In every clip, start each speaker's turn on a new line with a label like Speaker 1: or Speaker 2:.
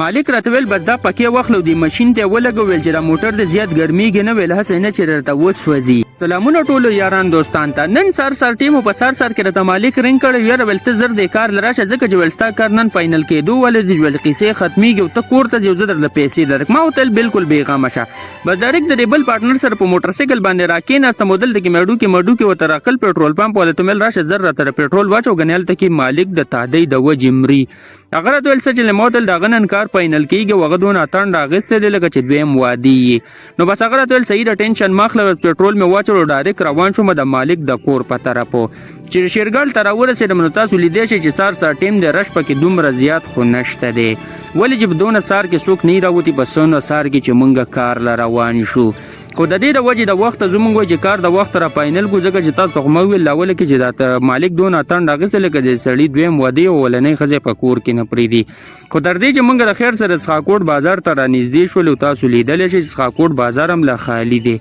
Speaker 1: مالک راته ویل بس دا پکې واخلو دی ماشین ته ولګوي چې دا موټر د زیات ګرميږي نه ویل هڅه نه چې درته وسوځي. سلامونه ټولو یاران دوستان ته. نن سار ټیم په سار کې راته مالک رنګ کړ یاره ول ته زر د کار لراشه ځکه چې ولستا کار نن فائنل کېدو ول د ول قصې ختميږي او ته کور ته یو زر د پیسې درک ما وتل بالکل بیغامه شه. بس ډایرکټ د ریبل پارټنر سره په موټر سایکل باندې راکېناست مودل د مېډو کې وته راکل پېټرول پمپ ولته مل راشه زر راته پېټرول واچو غنیل ته کې مالک د تادې د وجمري اگر ته ول چې مودل د غنن کار فائنل کېږي وغدون اتن راغسته د لګ چې دویم وادي نو بس اگر ته ول صحیح ټینشن ماخله پېټرول مې واچو ډایرکټ روان شوم د مالک د کور په طرفو چې شیرګل تر ورسېدم نو تاسو لیدې شئ چې سار ټیم د رش پکې دومره زیات خو نشته دی ولې چې بدون سار کې څوک نه راوتی بسونه سار کې چې مونږه کار ل روان شو خو د دې د وجې د وخت زمونږ چې کار د وخت را فائنل کو ځکه چې تاسو خو مو ویل لاول کې چې دا مالک دون اتن راغسل کې د سړی دویم ودی ولنې خزه په کور کې نه پریدي خو در دې چې مونږ د خیر سره څخاکوټ بازار ته را نږدې شول تاسو لیدل شي څخاکوټ بازار هم لا خالی دی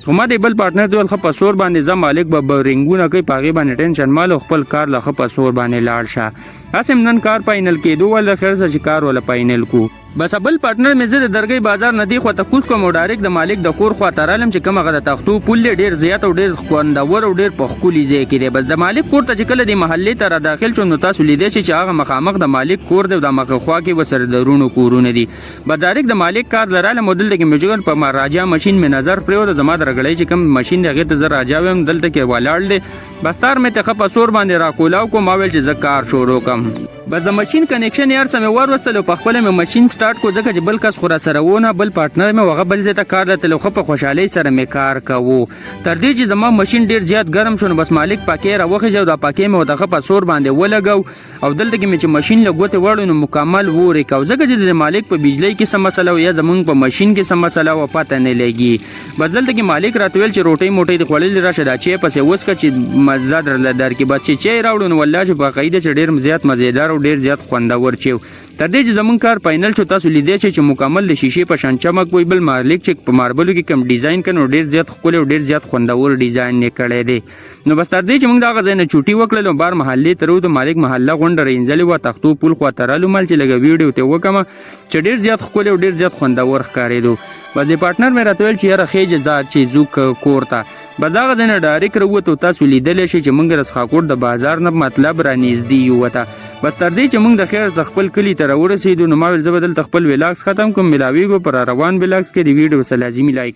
Speaker 1: خو ما د بل پارټنر ډول خپ سور باندې زم مالک به رنگونه کوي پاغي باندې ټینشن مال خپل کار لا خپ سور باندې لاړ شه اسم نن کار فائنل کېدو ول خیر سره کار ول فائنل کو بس بل پارټنر مې زه د درګي بازار نه دی خو ته کوس کوم ډایرکټ د مالک د کور خو ترالم چې کومه غره تختو پول ډیر زیات او ډیر خوندور او ډیر پخکولي ځای کې دی بس د مالک کور ته چې کله د محلي ته را داخل شوم نو تاسو لیدئ چې هغه مخامخ د مالک کور دی د مخ خوا کې وسره درونو کورونه دي بس ډایرکټ د مالک کار لراله مودل د میجر په مراجع ماشين مې نظر پریو د زما درغړی چې کوم ماشين دغه ته زر راجاوم دلته کې ولاړ دی بس تار مې ته خپ سور باندې را کولاو کو ما ویل چې زکار شروع کوم بس د ماشين کنیکشن یار سم ور په خپل مې ماشين سٹارټ کو ځکه چې بل کس خورا سره ونه بل پارټنر مې وغه بل زته کار لته خو په خوشحالي سره مې کار کوو تر دې چې زما ماشين ډیر زیات ګرم شون بس مالک پاکې را وخه جو دا پاکې مې ودغه په سور باندې ولګو او دلته کې مې چې ماشين لګوته وړو نو مکمل ووري کو ځکه چې د مالک په بجلی کې سم مسله یا زمون په ماشين کې سم مسله و پته نه لګي بس دلته کې مالک راتویل چې روټي موټي د خړل راشه دا چې پسې وسکه چې مزه در کې بچي چې راوړو نو والله چې باقاعده چې ډیر زیات مزیدار او ډیر زیات خوندور چیو تر دې چې زمون کار فائنل شو تاسو لیدئ چې مکمل د شیشې په شان چمک وي بل مالک چې په ماربلو کې کم ډیزاین کنو ډیر زیات خپل او ډیر زیات خوندور ډیزاین نه کړی دی نو بس تر دې چې موږ دا غزنه چوټي وکړلو بار محلي ترو د مالک محله غونډه رینځلې و تختو پول خو ترالو مال چې لګ ویډیو ته وکم چې ډیر زیات خپل او ډیر زیات خوندور ښکارېدو بس د پارټنر مې راتول چې یاره خېج ځات چې زوک کورته بداغه دنه ډایرکټ وروته تاسو لیدل شي چې موږ رسخاکوټ د بازار نه مطلب را نږدې یو وته بس تر دې چې موږ د خیر خپل کلی ته ورسېدو نو ما ول زبدل خپل ویلاګز ختم کوم ملاویګو پر روان ویلاګز کې دی ویډیو سره لازمي لایک